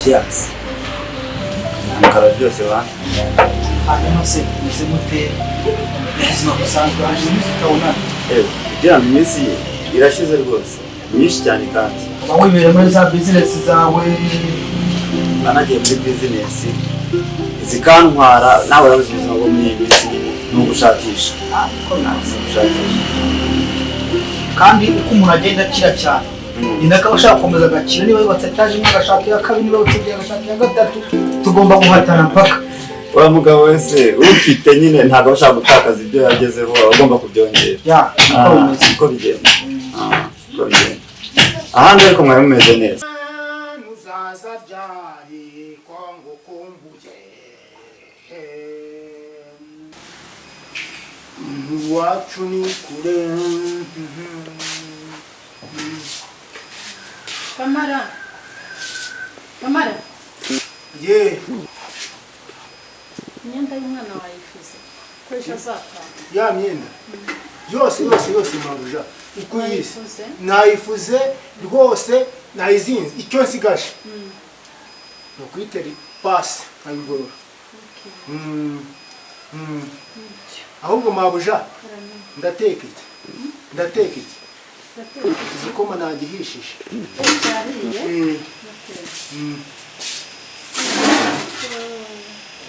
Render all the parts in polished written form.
Cheers. Mukara byose wa. Hanyuma se meze mute ubuzima busanzwe haje tukabona Kugira ngo iminsi irashize rwose nyinshi cyane kandi wibere muri za business zawe anagiye muri business zikantwara nawe urabizi ubuzima bwo muri iyi minsi ni ugushakisha ko nazi gushakisha kandi uko umuntu agenda akira cyane ni nako abashaka gukomeza agakira niba yubatse etaje imwe agashaka iya kabiri niba yubatse agashaka iya gatatu tugomba guhatana mpaka wa mugabo wese ufite nyine ntabwo bashaka gutakaza ibyo yagezeho agomba kubyongera uko bigenda uko bigenda ahandi ariko mwari mumeze neza muzaza byari kongo kumbuye wacu ni kure Kamara ye imyenda y'umwana wayifuze koresha zaka ya myenda yose mabuja uko yise Wayifuze? nayifuze rwose nayizinze icyo nsigaje no kwiteri pass ayigorora ahubwo mabuja ndateka iki igikoma nagihishije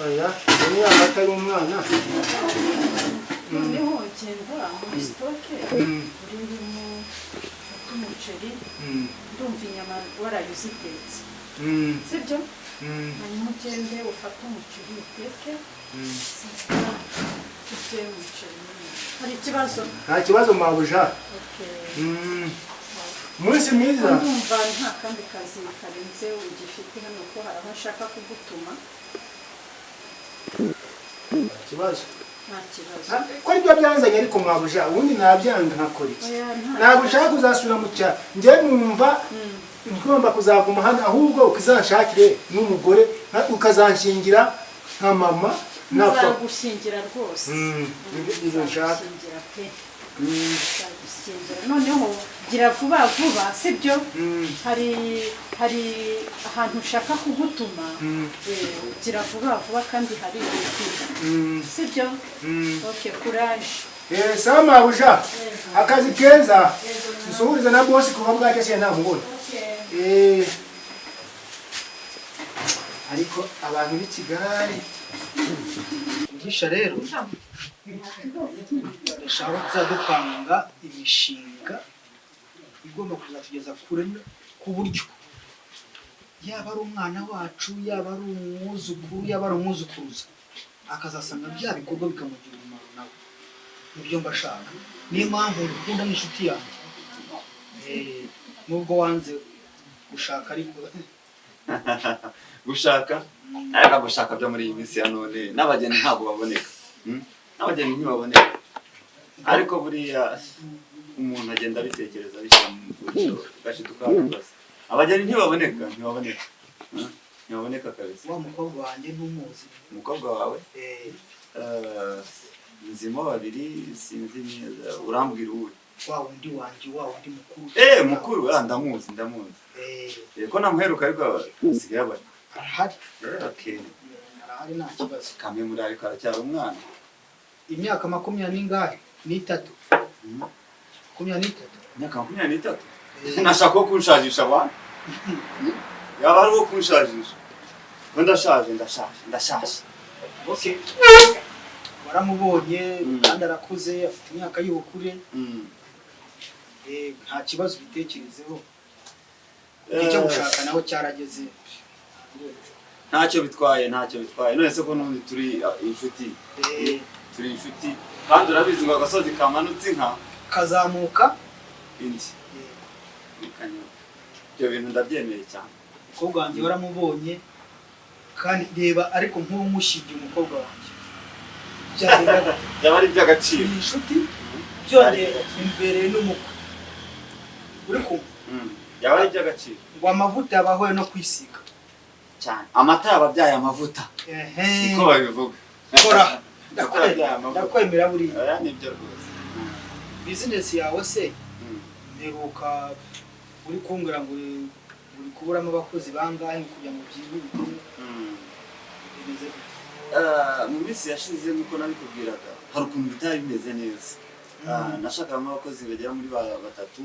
aya ni amata y'umwana noneho genda muri stoke urimo umuceri ndumva inyama warayizitetse sibyo hanyuma ugende ufate umuceri uteke ufite umuceri hari ikibazo nta kibazo mabuja umunsi mwiza ndumva nta kandi kazi karenze ugifite hano ko hari aho nshaka kugutuma kibazo nta kibazo ko aribyo byanzanye ariko mwabuja ubundi nabyanga nkakora iki ntabwo ushaka kuzasubira mu cyaro njye numva ngomba kuzaguma hano ahubwo ukazanshakire n'umugore ukazanshingira nka mama na papa nzagushingira rwose ibyo nshaka noneho gira vuba sibyo hari ahantu ushaka kugutuma gira vuba kandi hari sibyo okay courage sawa mabuja akazi keza nsuhuriza na boss kuva bwakeshe nta ngone ariko abantu b'i Kigali ngisha rero ndashaka kuzadupanga imishinga igomba kuzatugeza kure ku buryo yaba ari umwana wacu yaba ari umwuzukuru yaba ari umwuzukuruza akazasanga bya bikorwa bikamugirira umumaro nawe nibyo mbashaka niyo mpamvu ngukunda n'inshuti yanjye nubwo wanze gushaka ariko gushaka ariko gushaka byo muri iyi minsi ya none n'abageni ntabwo baboneka n'abageni ntibaboneka ariko buriya umuntu agenda abitekereza bishyira mu buryo gashiduka rwose abageni ntibaboneka kabisa wa mukobwa wanjye n'umuzi umukobwa wawe nzimo babiri sinzi neza urambwira uwe wa wundi wanjye wa wundi mukuru mukuru ndamuzi ko namuheruka ariko asigaye abari arahari okay arahari nta kibazo kamwe muri ariko aracyari umwana imyaka 23 imyaka 23 nashaka ko kunshajisha abantu yaba ari wo kunshajisha ndashaje okay waramubonye kandi arakuze afite imyaka y'ubukure nta kibazo bitekerezeho icyo gushaka naho cyarageze ntacyo bitwaye none se ko n'ubundi turi inshuti kandi urabizi ngo agasozi kamanutse inka kazamuka indi ibyo bintu ndabyemeye cyane umukobwa wanjye waramubonye kandi reba ariko nk'uwo mushingiye umukobwa wanjye byaba ari iby'agaciro inshuti byongeye imbere n'umukwe uri kumwe byaba ari iby'agaciro ngo amavuta yabahoye no kwisiga cyane amata yababyaye amavuta uko babivuga kora ndakwemera buriya oya nibyo rwose business yawe se mperuka uri kumbwira ngo uri kuburamo abakozi bangahe kugira ngo byihute bimeze gute? mu minsi yashize nk'uko nabikubwiraga hari ukuntu bitari bimeze neza. Nashakagamo abakozi bagera muri batatu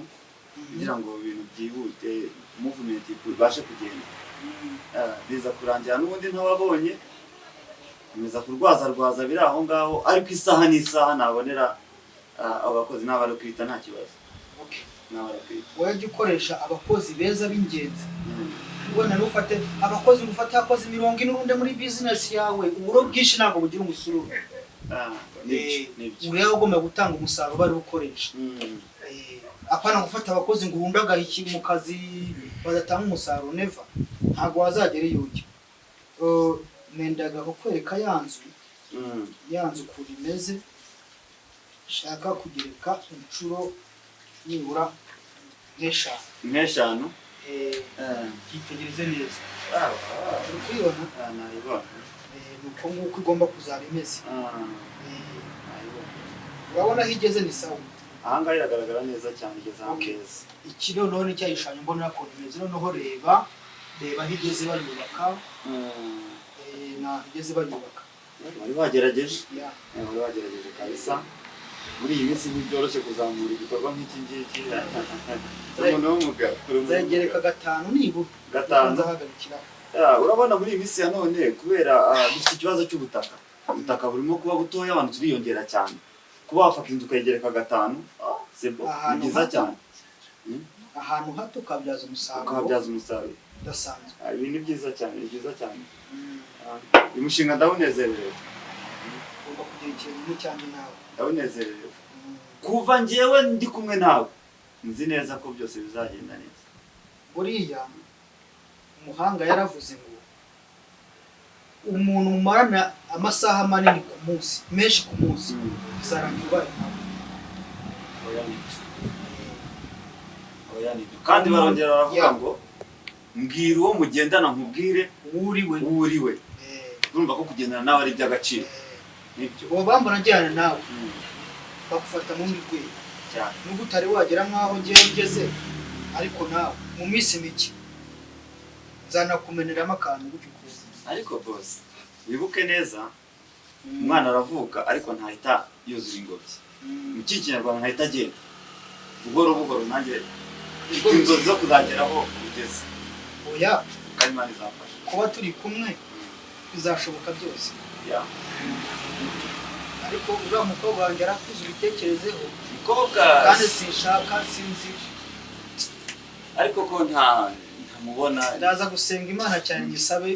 kugira ngo ibintu byihute movement ibashe kugenda. Biza kurangira n'ubundi ntababonye komeza kurwaza biri aho ngaho, ariko isaha n'isaha nabonera abakozi n'abari kwita nta kibazo. Wowe jya ukoresha abakozi beza b'ingenzi. Ubona nufate abakozi ufate abakozi 40 n'urundi muri business yawe, uburo bwinshi ntabwo bugira umusuru. Uriya ugomba gutanga umusaruro bari ukoresha. Apana gufata abakozi ngo urundagaye iki mu kazi badatanga umusaruro, never. Ntabwo wazagera iyujya. Nendaga kukwereka yanzu kuri meze. Shaka kugereka inshuro nibura nk'eshanu. Yitegereze neza. Uri kuyibona? Nayibona. Nuko nguko igomba kuzaba imeze. Urabona aho igeze ni sawa. Aha ngaha iragaragara neza cyane, igeze ahantu heza. Iki noneho ni cyayishanya mbona ko imeze. Noneho reba aho igeze bayubaka. Igeze bayubaka. Bari bagerageje. Bari bagerageje kabisa. Muri iyi minsi ntibyoroshye kuzamura igikorwa nk'iki ngiki. Umuntu w'umugabo. Zagereka 5 nibura. 5. Nzahagarikira. Urabona muri iyi minsi ya none kubera dufite ikibazo cy'ubutaka. Ubutaka burimo kuba butoya, abantu turiyongera cyane. Kuba wafata inzu ukayigereka 5, sebo ni byiza cyane. Ahantu hato ukabyaza umusaruro. Ukabyaza umusaruro. Udasanzwe. Ibi ni byiza cyane, ni byiza cyane. Uyu mushinga ndawunezerewe. Ugomba kugira ikintu cyane nawe. Ndawunezerewe. Kuva njyewe ndi kumwe nawe nzi neza ko byose bizagenda neza. Buriya umuhanga yaravuze ngo umuntu umarana amasaha manini ku munsi, menshi ku munsi, bizarangirwa nawe. Kandi barongera baravuga ngo mbwira uwo mugendana nkubwire uriwe. Urumva ko kugendana nawe ari iby'agaciro. Nibyo. Uwo bambona njyana nawe bakufata mu rwego cyane. Nubwo utari wagera nkaho ngeze, ariko nawe mu minsi mike nzanakumeneramo akantu gutyo. Ariko boss wibuke neza, umwana aravuka ariko ntahita yuzura ingobyi. Mu Kinyarwanda ntahita agenda. Buhoro nanjye inzozi zo kuzageraho ugeze. Oya, kandi Imana izafasha. Kuba turi kumwe bizashoboka byose. Ariko uriya mukobwa wanjye arakuze ubitekerezeho. Mukobwa kandi sinshaka sinzi. Ariko ko ntamubona. Ndaza gusenga Imana cyane ngisabe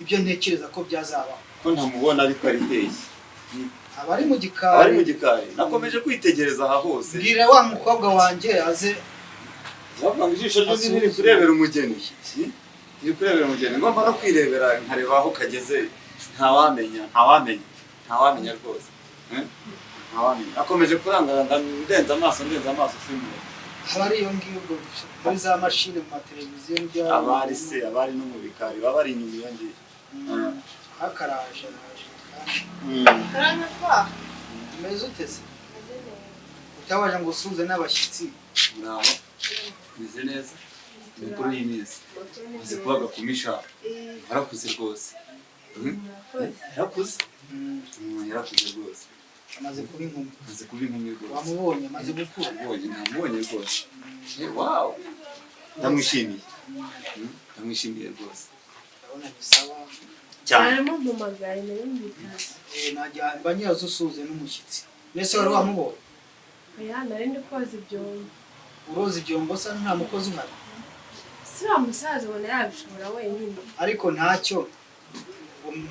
ibyo ntekereza ko byazaba. Ko ntamubona ariko ari teye. Abari mu gikari. Nakomeje kwitegereza aha hose. Bwira wa mukobwa wanjye aze. Wabanga ijisho ryose riri kurebera umugeni. Riri kurebera umugeni. Ngomba no kwirebera nkareba aho kageze. Ntawamenya rwose. Ntawamenya. Akomeje kurangara ndenza amaso simwe. Abari iyo ngiyo ubwo muri za mashine mu mateleviziyo n'ibyo. Abari no mu bikari baba ari inyuma iyo ngiyo. Hakaraje. Karanga kwa. Meze uteze. Utabaje ngo usuze n'abashyitsi. Naho. Meze neza. Mukuru y'imisi. Uzi kubaga kumisha. Harakuze rwose. Yarakuze rwose. Amaze kuba inkumi. Rwose. Wamubonye amaze gukura. Namubonye rwose. Wow. Ndamwishimiye rwose. Ndabona ni sawa. Cyane. Arimo mu magari n'imitazi. Najya banyirazo usuze n'umushyitsi. Mbese wari wamubonye? Oya, nari ndi koza ibyombo. Uroza ibyombo se nta mukozi uhari? Si wa musaza ubona yabishobora wenyine. Ariko ntacyo.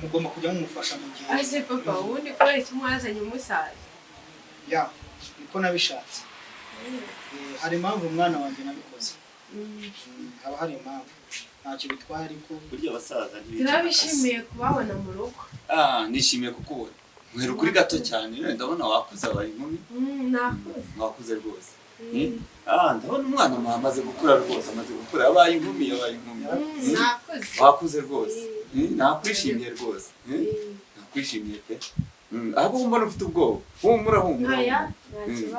Mugomba kujya mumufasha mu gihe. Ase papa, ubundi kubera iki mwazanye umusaza? Niko nabishatse. Hari impamvu umwana wanjye nabikoze. Haba hari impamvu. Ntacyo bitwaye ariko burya abasaza turabishimiye kubabona mu rugo. Nishimiye kukubona. Muhera kuri gato cyane, ndabona wakuze abaye inkumi. Nakuze. Wakuze rwose. Ndabona umwana amaze gukura rwose, abaye inkumi. Nakuze. Wakuze rwose. Nakwishimiye rwose. Nakwishimiye pe. Ahubwo mbona ufite ubwoba. Humura.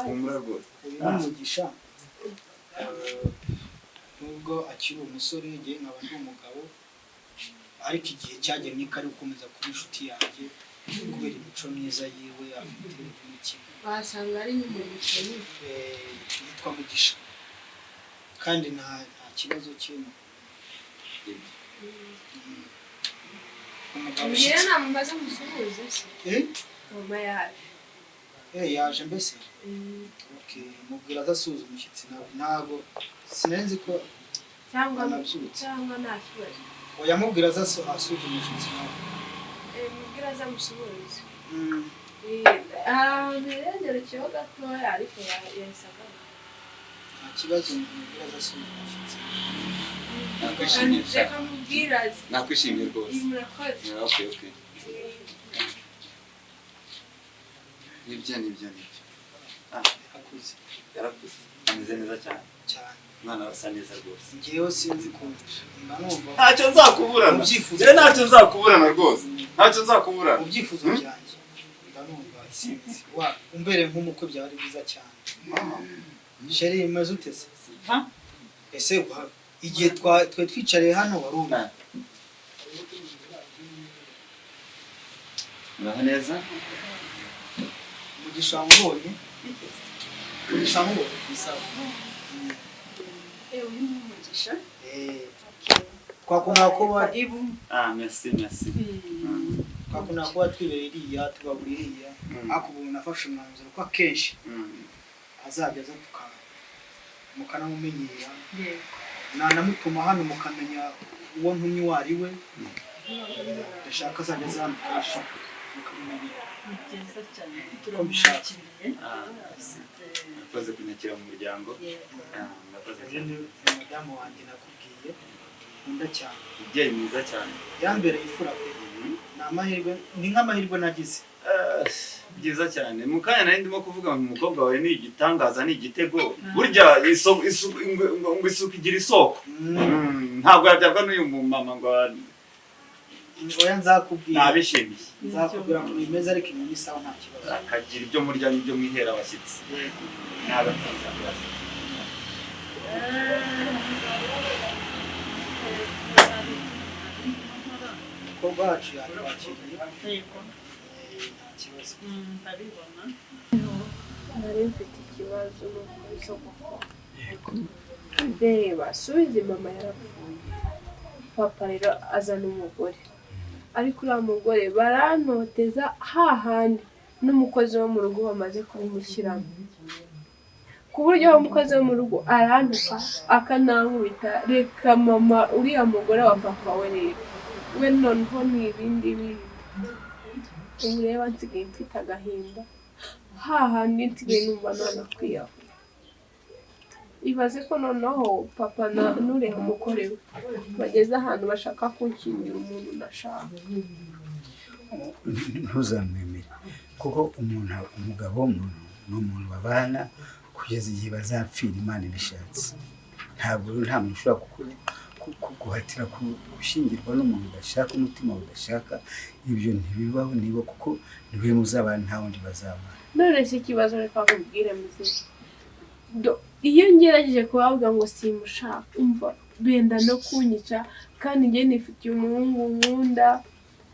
Humura rwose. Uyu mugisha. nubwo akiri umusore ngewe nkaba ndi umugabo ariko igihe cyagennye ko ari gukomeza kuba inshuti yanjye kubera imico myiza yiwe afite n'ikintu wasanga ari n'umugisha yitwa Mugisha kandi nta kibazo kirimo. mbwira nama maze musuhuze se mama yaje mbese mubwira azasuhuza umushyitsi ntabwo sinenzi ko cyangwa nta kibazo yamubwira azasuhuza umushyitsi mubwira azamusuhuze ahantu yarengerekeho gatoya ariko yahisaga nta kibazo mubwira azasuhuza umushyitsi. Nakwishimiye rwose. Okay. Nibyo. Yarakuze. Ameze neza cyane. Mwana arasa neza rwose. Ngewe sinzi kumva. Ntacyo nzakuburana. Ntacyo nzakuburana rwose. Ntacyo nzakuburana. Mu byifuzo byanjye. Ndanumva sinzi. Umbere nk'umukwe byari byiza cyane. Sheri imaze utese. Ese igihe twe twicariye hano warumva. Naho neza? Mugisha ngone. Mugisha ngone bisawa. Umugisha. Twakunda kuba merci. Twakunda kuba twibere iriya tubabuririya ako ubu nafashe umwanzuro ko akenshi azajya mukanamumenyera nanamutuma hano mukamenya uwo ntumye wari we ndashaka azajya azamufasha mukamumenyera Nziza cyane turamwakiriye nakoze kunyakira mu muryango nakoze madamu wanjye nakubwiye nkunda cyane umubyeyi mwiza cyane yambere ifura pe n'amahirwe ni nk'amahirwe nagize byiza cyane mukanya nari ndimo kuvuga ngo umukobwa wawe ni igitangaza ni igitego burya isuku igira isoko ntabwo yabyarwa n'uyu mama ngo oya nzakubwira nabishimiye nzakubwira ko bimeze ariko inyuma isaha nta kibazo akagira ibyo murya n'ibyo mwihera abashyitsi n'abatanza umukobwa wacu yatwakiriye nta kibazo nari mfite ikibazo n'ukuri cyo gukora reba subize mama yarapfuye papa rero azana umugore ariko uriya mugore barantoteza hahandi n'umukozi wo mu rugo bamaze kubimushyiramo ku buryo umukozi wo mu rugo arantuka akanankubita reka mama uriya mugore wa papa we rero we noneho ni ibindi ubu reba nsigaye mfite agahinda hahandi nsigaye numva nanakwiyaho ibaze ko noneho papa n'uriya umugore we bageze ahantu bashaka kunshyingira umuntu nashaka ntuzamwemere kuko umugabo ni umuntu babana kugeza igihe bazapfira Imana ibishatse ntabwo nta muntu ushobora guhatira gushyingirwa n'umuntu udashaka umutima udashaka ibyo ntibibaho niba kuko niwe muzabana nta wundi bazabana none se ikibazo reka nkubwire muzima iyo ngerageje kubavuga ngo simushaka umva benda no kunyica kandi njye nifitiye umuhungu nkunda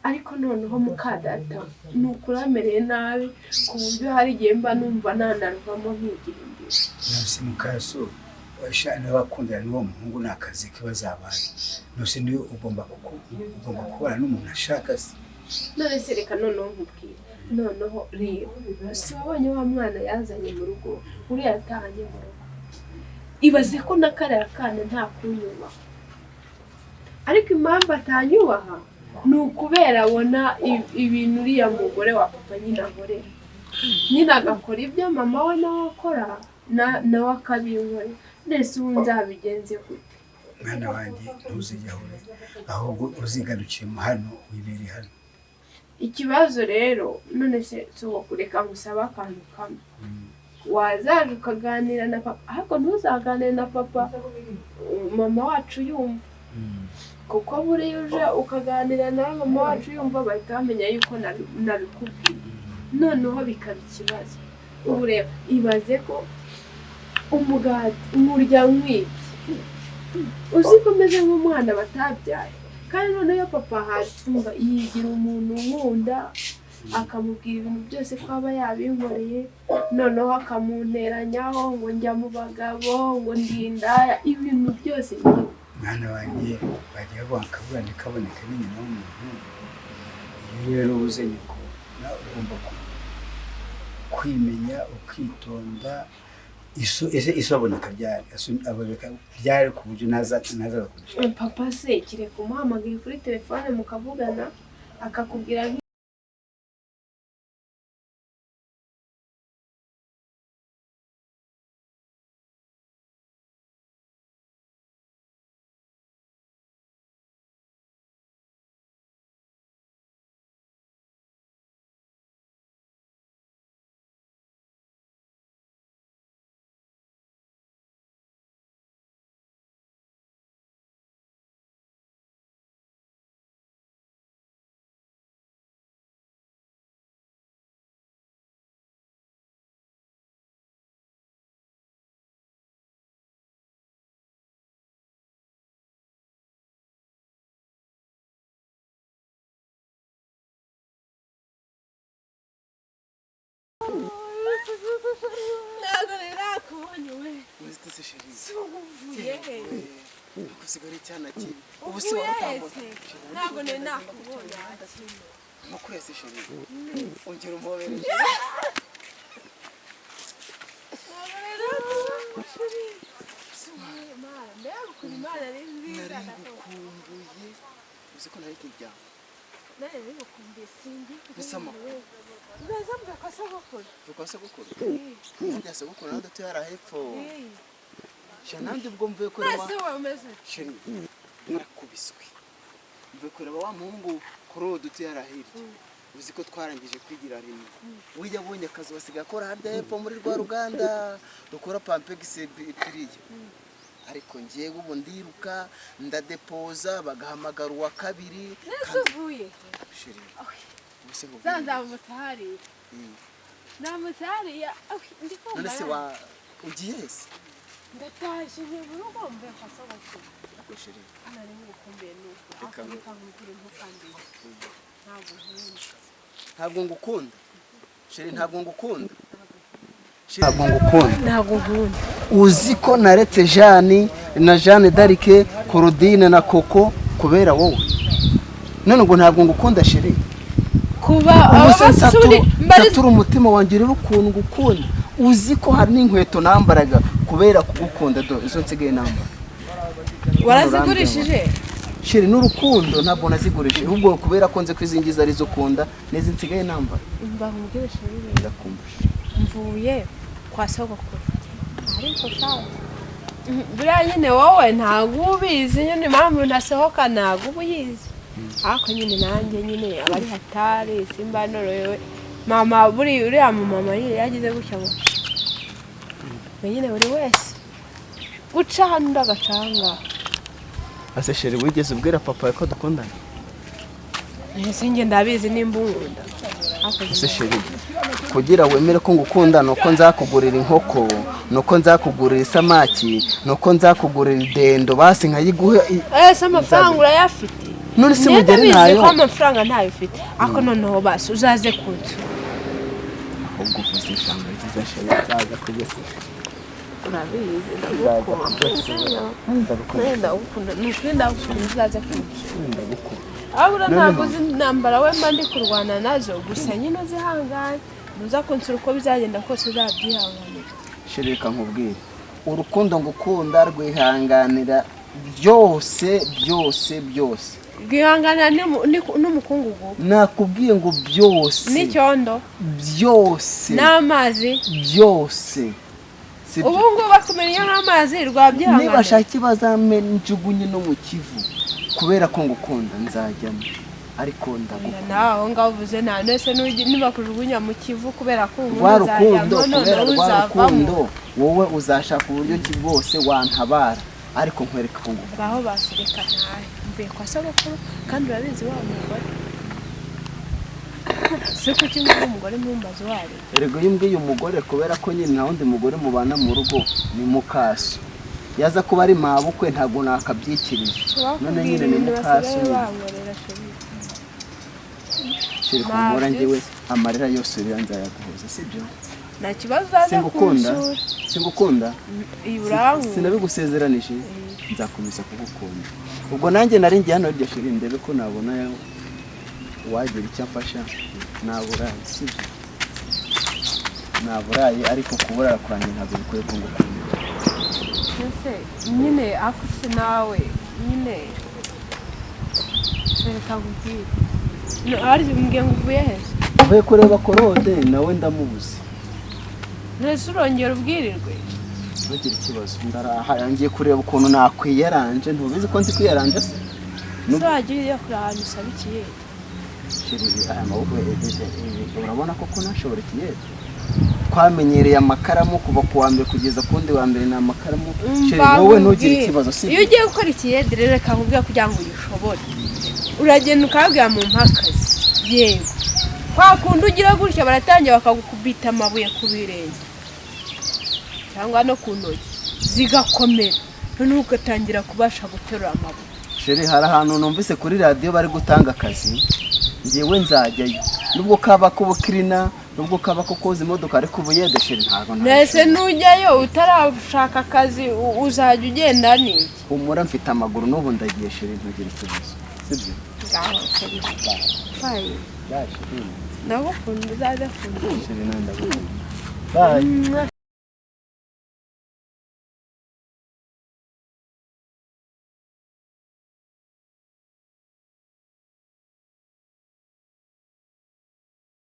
ariko noneho mukadata ni ukuramereye nabi ku buryo hari igihe mba numva nanaruvamo nkigira imbere nose mukaso washana bakundana n'uwo muhungu n'akazi ke bazabana nose niyo ugomba kubana n'umuntu ashaka se none se reka noneho nkubwire noneho rero si wabonye wa mwana yazanye mu rugo uriya yatahanye mu rugo ibaze ko na kariya kana nta kunyubaha ariko impamvu atanyubaha ni ukubera abona ibintu uriya mugore wa papa nyine akorera nyine agakora ibyo mama we nawe akora nawe akabinkorera nese ubu nzabigenze gute mwana wanjye ntuzijyahure ahubwo uzigarukire hano wibere hano ikibazo rero none se uwo kureka ngusaba akantu kamwe wazaje ukaganira na papa ariko ntuzaganire na papa mama wacu yumva kuko buriya uje ukaganira na mama wacu yumva bahita bamenya yuko nabikubwiye noneho bikaba ikibazo ubu rero ibaze ko umugati umurya mwibye uzi ko meze nk'umwana batabyaye kandi noneho papa hatumva yigira umuntu nkunda akamubwira ibintu byose ko aba yabinkoreye noneho akamunteranyaho ngo njya mu bagabo ngo ndindaya ibintu byose mwana wanjye bagiye bakabura ntikaboneke ni nyina w'umuntu iyo rero uze niko nawe ugomba kwimenya ukitonda iso aboneka ryari ku buryo naza gakoresha papa se kireka umuhamagaye kuri telefone mukavugana akakubwira ntabwo nakubonye we Wese sheri. Suguye. Kusigara cyana kibi. Ubu se watambuka. Ntabwo nakubonye agakino. Mukwese sheri. Ongera umubere. Narikumbuye. Uzi ko nari kijya. Narikumbuye sindi. Bisama. Uraza mvuga ko sogokuru. Vuga sogokuru. Njya sogokuru nando tuyara hepfo. Shanandi ubwo mvuye ko rema. Nase wameze. Sheri. Narakubiswe. Mvuye kureba wa muhungu kuro dutuyara hirya. Uzi ko twarangije kwigira rimwe. Wijya abonye akazi basiga akora harya hepfo muri rwa ruganda rukora pampegisi piriya. Ariko ngiye ubu ndiruka ndadepoza bagahamagara uwa kabiri Nasuvuye. sheri ubuse ngo Zanza mutari. Namutari ya ndiko. none se wa ugiye se Ndataje n'urugo mbe kwasogokuru. ko sheri Nari ngukumbuye nuko. Reka ngo- Afurika nkubwire ntukandi. ntabwo ngukunda sheri ntabwo ngukunda ntabwo ngukunda Ntabwo nkunda. uzi ko naretse Jeanne na Jeanne d'Arc Claudine na Coco kubera wowe none ngo ntabwo ngukunda sheri Kuba satura umutima wanjye rero ukuntu ngukunda uzi ko hari n'inkweto nambaraga kubera kugukunda do izo nsigaye nambara warazigurishije sheri n'urukundo ntabwo nazigurishije ahubwo kubera ko nzi ko izingiza ari zo ukunda n'izi nsigaye nambara mbahumugirije ndakumbusha mvuye kwa sogokuru ariko sawa buriya nyine wowe ntabwo ubizi nyine impamvu ntasohoka ntabwo uba uyizi ariko nyine nanjye nyine abari hatari simba noroyewe mama uriya mumama yagize gutya ngo nyine buri wese guca hano ndagacanga ase sheri wigeze ubwira papa ko dukundana ese njye ndabizi nimba unkunda ase sheri kugira wemere ko ngukunda nuko nzakugurira inkoko nuko nzakugurira isamaki nuko nzakugurira idendo basi nkayiguhe ese amafaranga urayafite none se Nenda mugere bizi nayo ko amafaranga ntayo ufite ariko noneho basi uzaze kunzu ahubwo uvuze ijambo ryiza sheri nzaza kugeza urabizi ndagukunda ni ukuri ndagukunda uzaze kunzu ahubwo ntabwo uzi intambara we mba ndi kurwana nazo gusa nyine uzihangane nuza kunsura uko bizagenda kose uzabyihanganira sheri reka nkubwire urukundo ngukunda rwihanganira byose byose byose rwihanganira n'umukungugu nakubwiye ngo byose n'icyondo byose n'amazi byose ubu ngubu bakumenya nk'amazi rwabyihanganira niba shaki bazamenjugunye no mu kivu kubera ko ngukunda nzajyamo ariko ndagukunda nawe aho ngaho uvuze nta nese nibakujugunya mu kivu kubera ko ubu rwa rukundo uzajyamo kubera noneho rwa uzavamo rukundo wowe uzashaka uburyo ki bwose wantabara ariko nkwereka ko ngukunda ngaho basireka ntahe mvuye kwa sogokuru kandi urabizi wa mugore si kuki ngubu umugore mwumbazi wari erego iyo umbwiye umugore kubera ko nyine nta wundi mugore mubana mu rugo ni mukaso yaza kuba ari mabukwe ntabwo nakabyikirije none nyine ni mukasi sheri kumura njyewe amarira yose nzayaguhoza sibyo nta kibazo uzaza kunsura singukunda sinabigusezeranije nzakomeza kugukunda ubwo nanjye nari ngiye hano iryo sheri ndebe ko nabona wagira icyo afasha naburaye sibyo naburaye ariko kuburara kwanjye ntabwo bikwiye ko ngukunda ese nyine akuse nawe nyine reka nkubwire ari mbwiye ngo uvuye heza uvuye kureba korode nawe ndamubuze ntese urongera ubwirirwe ntugire ikibazo ndaraha yangiye kureba ukuntu nakwiyaranje ntubizi ko nzi kwiyaranje se nzagiye kuri ahantu usaba ikiyede sheri aya maboko urabona koko nashobora ikiyede twamenyereye amakaramu kuva ku wa mbere kugeza ku wundi wa mbere ni amakaramu sheri wowe ntugire ikibazo si iyo ugiye gukora ikiyede rero reka nkubwire kugira ngo uyishobore uragenda ukabwira mu mpakazi yego kwa kundi ugira gutya baratangira bakagukubita amabuye ku birenge cyangwa no ku ntoki zigakomera noneho ugatangira kubasha guterura amabuye sheri hari ahantu numvise kuri radiyo bari gutanga akazi ngewe nzajyayo nubwo kaba k'ubukirina nubwo kaba ko koza imodoka ariko ubuyede sheri ntabwo nese nujyayo utarashaka akazi uzajya ugenda niki humura mfite amaguru n'ubu ndagiye sheri ntugire ikibazo sibyo ngaho sheri bayi bayi sheri ndagukunda uzaze kundeba sheri nawe ndagukunda bayi